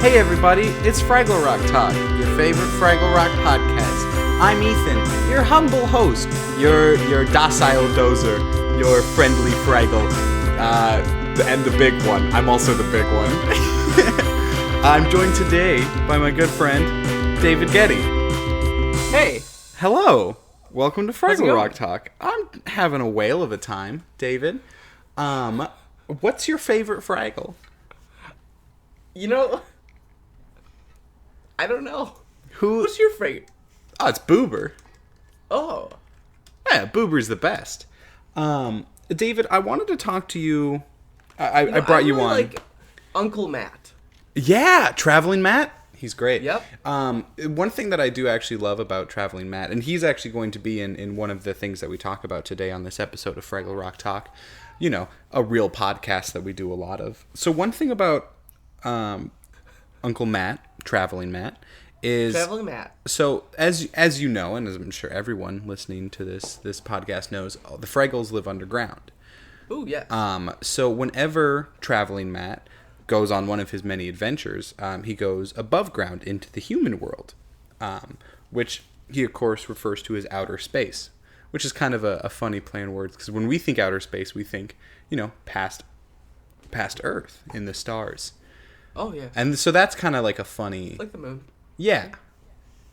Hey everybody, it's Fraggle Rock Talk, your favorite Fraggle Rock podcast. I'm Ethan, your humble host, your docile dozer, your friendly Fraggle, and the big one. I'm also the big one. I'm joined today by my good friend, David Getty. Hey. Hello. Welcome to Fraggle Rock Talk. I'm having a whale of a time, David. What's your favorite Fraggle? You know, I don't know. Who's your favorite? Oh, it's Boober. Oh. Yeah, Boober's the best. David, I wanted to talk to you. I brought you on. Like Uncle Matt. Yeah, Traveling Matt. He's great. Yep. One thing that I do actually love about Traveling Matt, and he's actually going to be in one of the things that we talk about today on this episode of Fraggle Rock Talk. You know, a real podcast that we do a lot of. So one thing about Uncle Matt, Traveling Matt, is... Traveling Matt. So, as you know, and as I'm sure everyone listening to this podcast knows, the Fraggles live underground. Ooh, yes. So whenever Traveling Matt goes on one of his many adventures, he goes above ground into the human world, which he, of course, refers to as outer space, which is kind of a funny play on words, because when we think outer space, we think, you know, past Earth, in the stars. Oh, yeah. And so that's kind of like a funny... Like the moon. Yeah.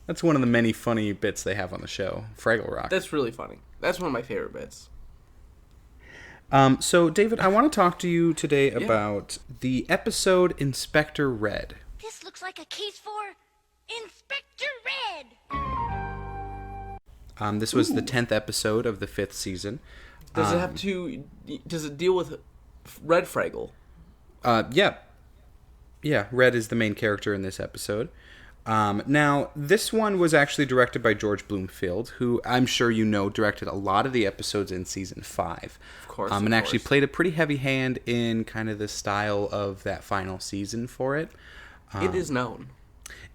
That's one of the many funny bits they have on the show, Fraggle Rock. That's really funny. That's one of my favorite bits. So, David, I want to talk to you today about the episode Inspector Red. This looks like a case for Inspector Red. This was the 10th episode of the 5th season. Does it have to... Does it deal with Red Fraggle? Yeah. Yeah, Red is the main character in this episode. Now, this one was actually directed by George Bloomfield, who I'm sure you know directed a lot of the episodes in Season 5. Of course, and actually played a pretty heavy hand in kind of the style of that final season for it. It is known.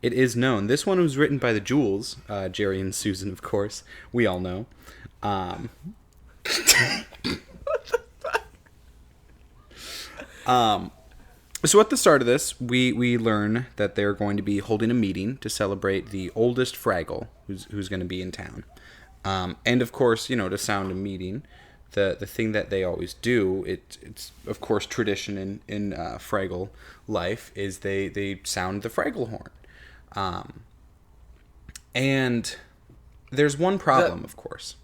It is known. This one was written by the Jewels, Jerry and Susan, of course. We all know. So at the start of this, we learn that they're going to be holding a meeting to celebrate the oldest Fraggle who's going to be in town. And of course, you know, to sound a meeting, the thing that they always do, it's of course tradition in Fraggle life, is they sound the Fraggle Horn. And there's one problem, of course.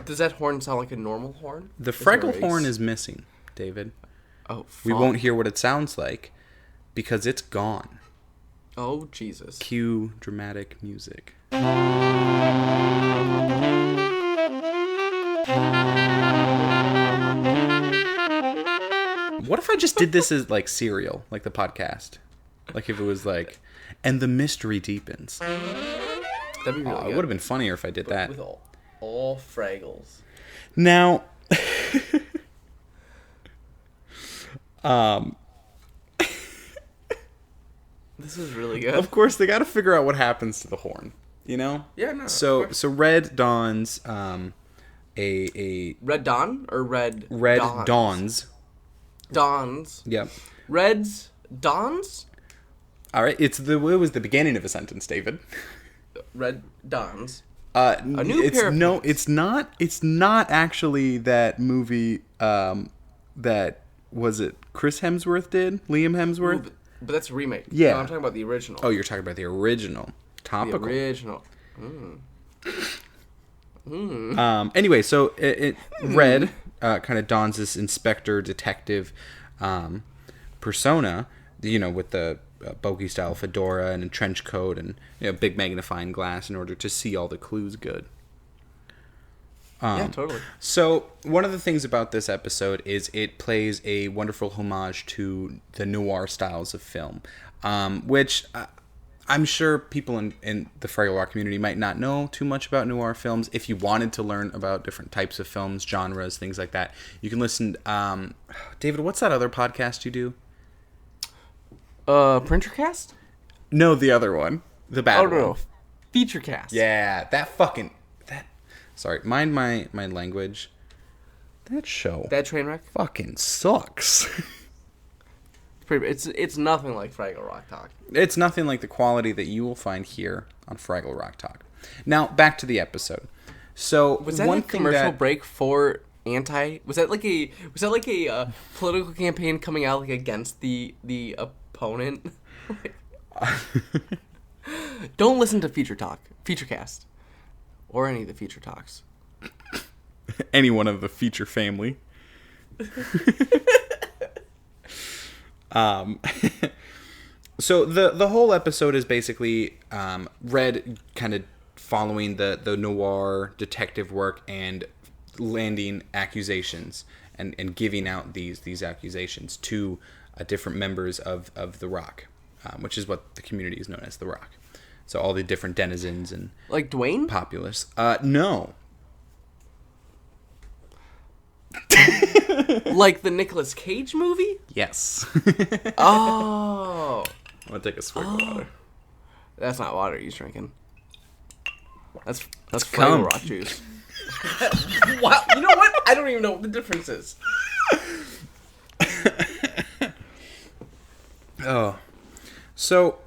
Does that horn sound like a normal horn? The Fraggle Horn is missing, David. Oh, fuck. We won't hear what it sounds like because it's gone. Oh, Jesus. Cue dramatic music. What if I just did this as like Serial, like the podcast? Like if it was like, and the mystery deepens. That'd be really good. It would have been funnier if I did that. With all Fraggles. Now... This is really good. Of course, they got to figure out what happens to the horn. You know? Yeah, no. So Red dons a Red Dawn or Red Dawns. Dawns. Yep. Red's Dawns? All right, it was the beginning of a sentence, David. Red Dawns. A new pair of pants. It's not actually that movie that was it Chris Hemsworth did? Liam Hemsworth? Ooh, but that's a remake. Yeah. No, I'm talking about the original. Oh, you're talking about the original. Topical. The original. Anyway, so Red kind of dons this inspector detective persona, you know, with the bogey style fedora and a trench coat and, you know, big magnifying glass in order to see all the clues good. Yeah, totally. So one of the things about this episode is it plays a wonderful homage to the noir styles of film, which I'm sure people in the Fraggle Rock community might not know too much about noir films. If you wanted to learn about different types of films, genres, things like that, you can listen. David, what's that other podcast you do? Printercast? No, the other one. The bad one. No. Featurecast. Yeah, sorry, mind my language. That show That train wreck? fucking sucks. It's nothing like Fraggle Rock talk. It's nothing like the quality that you will find here on Fraggle Rock Talk. Now, back to the episode. So, Was that one a thing commercial that... break for anti? Was that like a political campaign coming out like against the opponent? Don't listen to Featurecast, or any of the Feature Talks. Any one of the feature family. So the whole episode is basically Red kind of following the noir detective work and landing accusations and giving out these accusations to different members of the Rock, which is what the community is known as, the Rock. So all the different denizens and Like Dwayne? populace. No. Like the Nicolas Cage movie? Yes. Oh. I'm gonna take a swig of water. That's not water he's drinking. That's cum. Fraggle Rock juice. Wow. You know what? I don't even know what the difference is. Oh. So,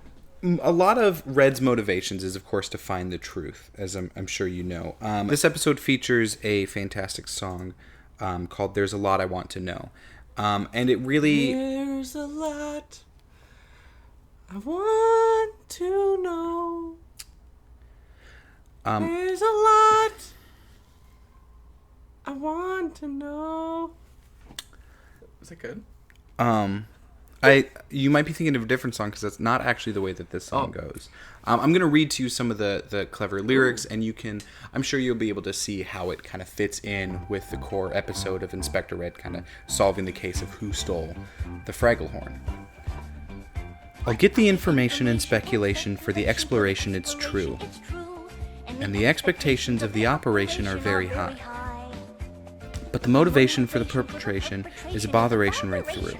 a lot of Red's motivations is, of course, to find the truth, as I'm sure you know. This episode features a fantastic song called There's a Lot I Want to Know. And it really... There's a lot I want to know. There's a lot I want to know. Is that good? You might be thinking of a different song because that's not actually the way that this song goes. I'm going to read to you some of the clever lyrics, and I'm sure you'll be able to see how it kind of fits in with the core episode of Inspector Red kind of solving the case of who stole the Fraggle Horn. I'll get the information and speculation for the exploration, it's true. And the expectations of the operation are very high. But the motivation for the perpetration is a botheration right through.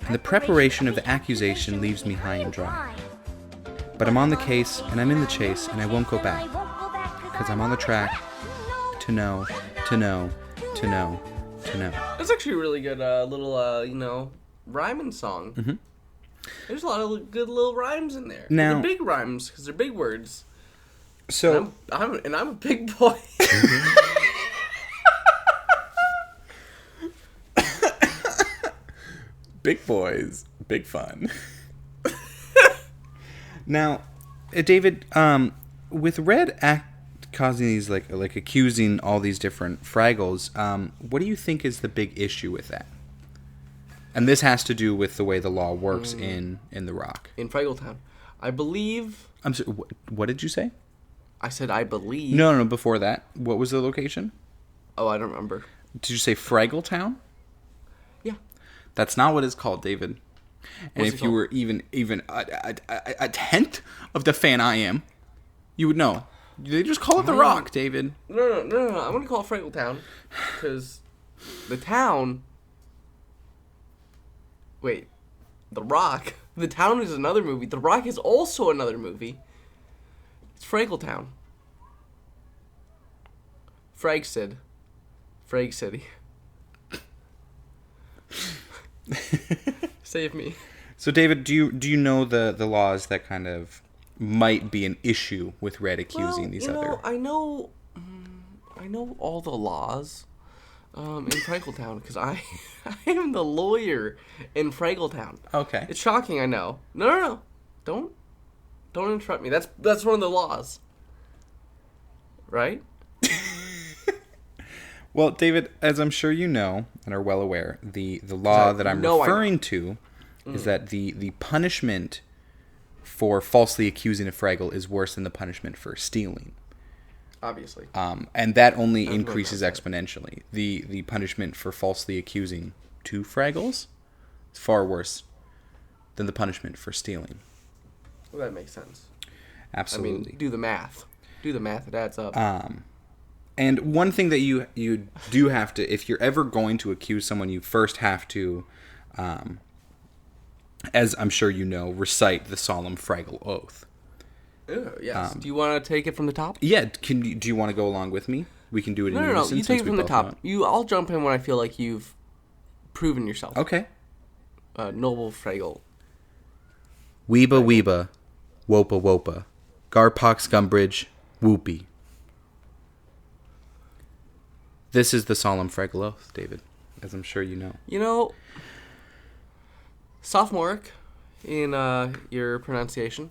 And the preparation of the accusation leaves me high and dry. But I'm on the case, and I'm in the chase, and I won't go back. Because I'm on the track to know, to know, to know, to know. That's actually a really good little, rhyming song. Mm-hmm. There's a lot of good little rhymes in there. Now, they're big rhymes, because they're big words. So... I'm a big boy. Big boys, big fun. Now, David, with Red causing these like accusing all these different Fraggles, what do you think is the big issue with that? And this has to do with the way the law works in the Rock. In Fraggletown. I believe... I'm sorry, what did you say? I said I believe... No, before that. What was the location? Oh, I don't remember. Did you say Fraggletown? Yeah. That's not what it's called, David. And What's if you were even a tenth of the fan I am, you would know. They just call it the Rock, David. No. I'm going to call it Fraggletown. Because the town... Wait. The Rock? The Town is another movie. The Rock is also another movie. It's Fraggletown. Frag City. Save me. So, David, do you know the laws that kind of might be an issue with Red accusing these other? I know all the laws in Fraggletown because I am the lawyer in Fraggletown. Okay. It's shocking, I know. No. Don't interrupt me. That's one of the laws. Right? Well, David, as I'm sure you know and are well aware, the law that I'm referring to is that the punishment for falsely accusing a Fraggle is worse than the punishment for stealing. Obviously. And that only increases exponentially. The punishment for falsely accusing two Fraggles is far worse than the punishment for stealing. Well, that makes sense. Absolutely. I mean, do the math. It adds up. And one thing that you do have to, if you're ever going to accuse someone, you first have to, as I'm sure you know, recite the solemn Fraggle oath. Yes. Do you want to take it from the top? Yeah. Do you want to go along with me? We can do it in unison. No. You take it from the top. I'll jump in when I feel like you've proven yourself. Okay. noble Fraggle. Weeba weeba, wopa wopa, Garpox Gumbridge, whoopee. This is the solemn Fraggle Oath, David, as I'm sure you know. You know, sophomoric in your pronunciation.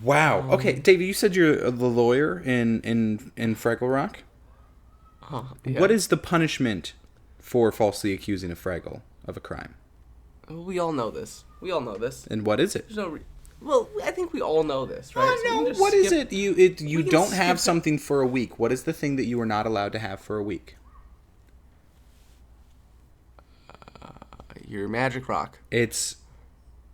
Wow. Okay, David, you said you're the lawyer in Fraggle Rock. Yeah. What is the punishment for falsely accusing a Fraggle of a crime? We all know this. And what is it? There's no. Well, I think we all know this, right? So we can just What is skip- it? You can don't have skip- something for a week. What is the thing that you are not allowed to have for a week? Your magic rock. It's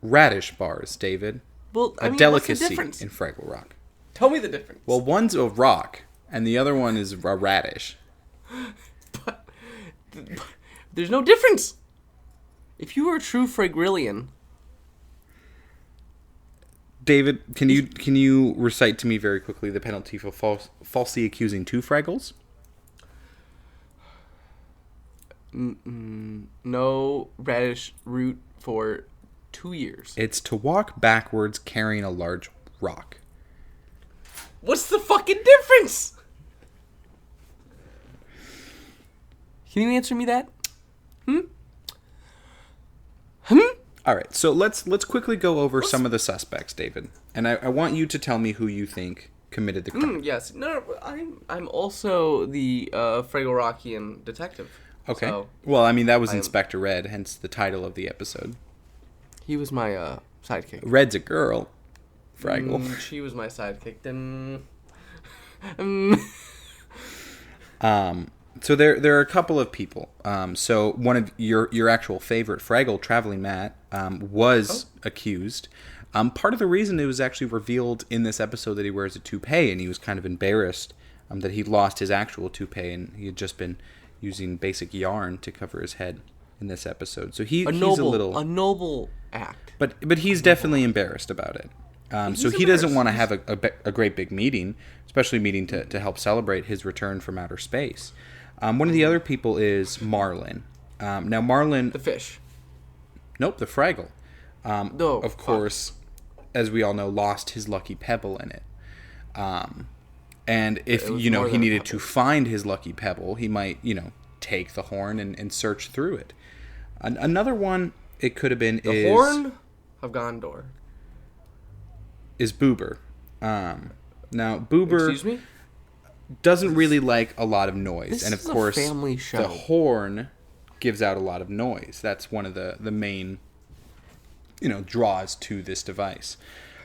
radish bars, David. Well, I A mean, delicacy what's the difference? in Fraggle Rock. Tell me the difference. Well, one's a rock, and the other one is a radish. But there's no difference. If you were a true Fragrillian, David, can you recite to me very quickly the penalty for falsely accusing two Fraggles? no radish root for 2 years. It's to walk backwards carrying a large rock. What's the fucking difference? Can you answer me that? All right, so let's quickly go over some of the suspects, David, and I want you to tell me who you think committed the crime. Yes. No, I'm also the Fraggle Rockian detective. Okay. So Well, I mean that was Inspector Red, hence the title of the episode. he was my sidekick. Red's a girl. Fraggle. She was my sidekick. Then. So there are a couple of people. So one of your actual favorite Fraggle, Traveling Matt, was accused. Part of the reason it was actually revealed in this episode that he wears a toupee, and he was kind of embarrassed that he lost his actual toupee, and he had just been using basic yarn to cover his head in this episode. So he's a noble act. But he's definitely embarrassed about it. So he doesn't want to have a great big meeting, especially meeting to help celebrate his return from outer space. One of the other people is Marlin. Now Marlin... The fish. Nope, the Fraggle. No, of course, as we all know, lost his lucky pebble in it. And if, was he more than a needed to pebble. find his lucky pebble, he might, take the horn and search through it. Another one it could have been The Horn of Gondor. is Boober. Now, Boober Excuse me? doesn't really like a lot of noise. This And of is a course, family show. the horn gives out a lot of noise. That's one of the main, draws to this device.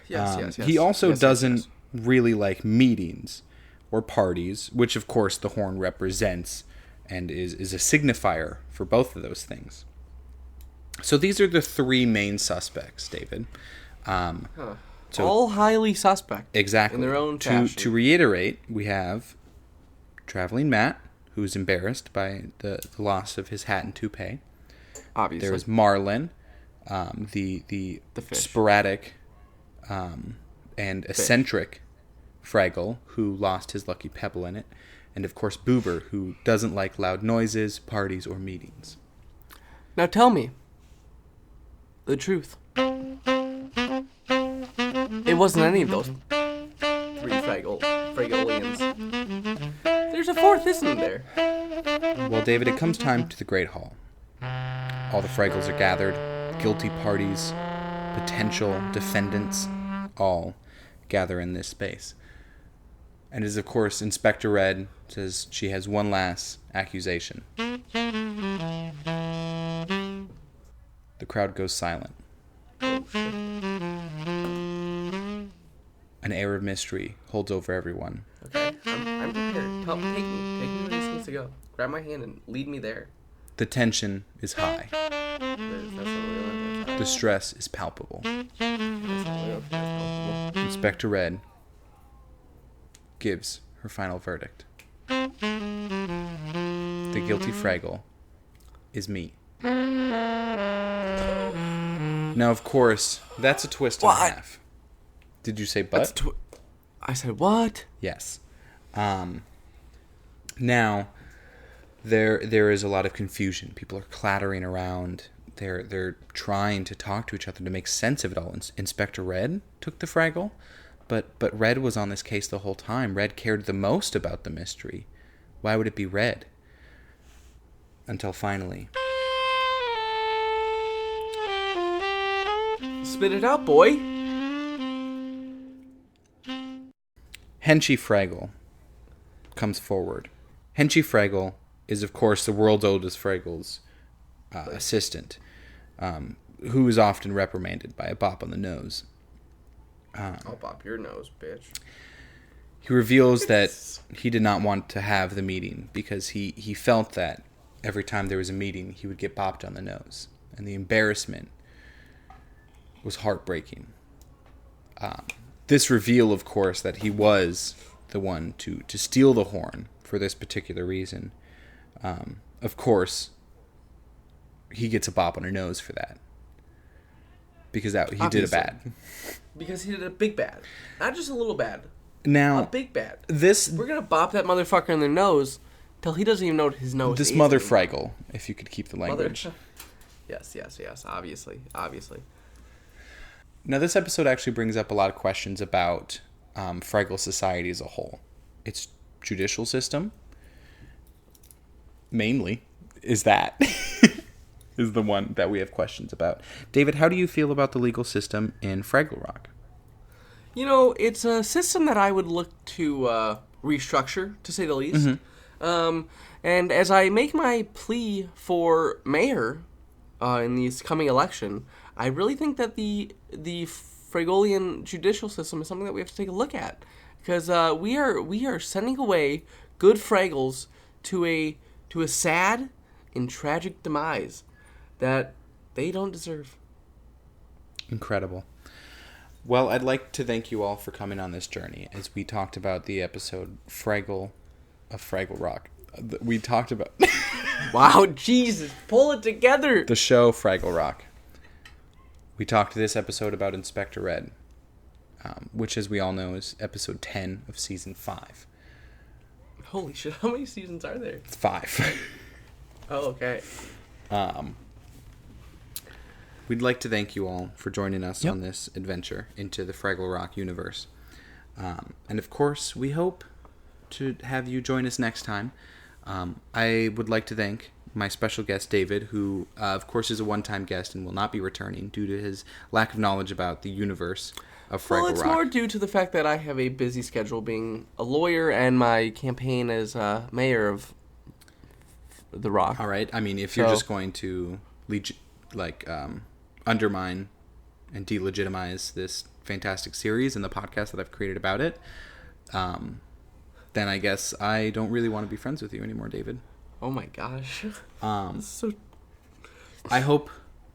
Yes. He also Yes, doesn't yes. really like meetings or parties, which of course the horn represents and is a signifier for both of those things. So these are the three main suspects, David. So All highly suspect. exactly. In their own to fashion. reiterate, we have Traveling Matt, who's embarrassed by the loss of his hat and toupee. Obviously. There's Marlin, the fish. sporadic and eccentric Fraggle, who lost his lucky pebble in it. And of course Boober, who doesn't like loud noises, parties, or meetings. Now tell me the truth. It wasn't any of those three Fraggleians. There's a fourth, isn't there? Well, David, it comes time to the Great Hall. All the Fraggles are gathered, guilty parties, potential defendants, all gather in this space. And as, of course, Inspector Red says she has one last accusation. The crowd goes silent. An air of mystery holds over everyone. Okay, I'm prepared. Take me where this needs to go. Grab my hand and lead me there. The tension is high. That's not really The stress is palpable. Inspector Red gives her final verdict. The guilty Fraggle is me. Now, of course, that's a twist and a half. Did you say but? I said what? Yes. Now, there is a lot of confusion. People are clattering around. they're trying to talk to each other to make sense of it all. Inspector Red took the Fraggle, but Red was on this case the whole time. Red cared the most about the mystery. Why would it be Red? Until finally... Spit it out, boy. Henchy Fraggle comes forward. Henchy Fraggle is, of course, the world's oldest Fraggle's assistant, who is often reprimanded by a bop on the nose. I'll bop your nose, bitch. He reveals that he did not want to have the meeting because he felt that every time there was a meeting, he would get bopped on the nose. And the embarrassment was heartbreaking. This reveal, of course, that he was the one to steal the horn for this particular reason. Of course, he gets a bop on her nose for that. Because he did a bad. Because he did a big bad. Not just a little bad. Now, a big bad. We're going to bop that motherfucker in the nose till he doesn't even know what his nose is. This mother Fraggle, if you could keep the language. Yes. Obviously. Now, this episode actually brings up a lot of questions about Fraggle society as a whole. Its judicial system, mainly, is the one that we have questions about. David, how do you feel about the legal system in Fraggle Rock? You know, it's a system that I would look to restructure, to say the least. Mm-hmm. And as I make my plea for mayor in this coming election, I really think that the Fraggolian judicial system is something that we have to take a look at, because we are sending away good Fraggles to a sad and tragic demise that they don't deserve. Incredible. Well, I'd like to thank you all for coming on this journey as we talked about the episode Fraggle of Fraggle Rock. We talked about... Wow, Jesus, pull it together! The show Fraggle Rock. We talked this episode about Inspector Red, which, as we all know, is episode 10 of season 5. Holy shit, how many seasons are there? It's 5. Oh, okay. We'd like to thank you all for joining us on this adventure into the Fraggle Rock universe. And of course, we hope to have you join us next time. I would like to thank my special guest, David, who, of course, is a one-time guest and will not be returning due to his lack of knowledge about the universe of Fraggle Rock. Well, it's more due to the fact that I have a busy schedule being a lawyer and my campaign as mayor of the Rock. All right. I mean, if you're just going to undermine and delegitimize this fantastic series and the podcast that I've created about it, then I guess I don't really want to be friends with you anymore, David. Oh my gosh. I hope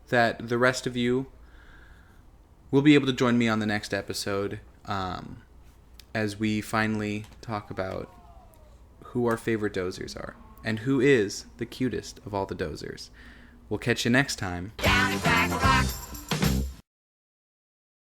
that the rest of you will be able to join me on the next episode as we finally talk about who our favorite dozers are and who is the cutest of all the dozers. We'll catch you next time. Down in Fraggle Rock.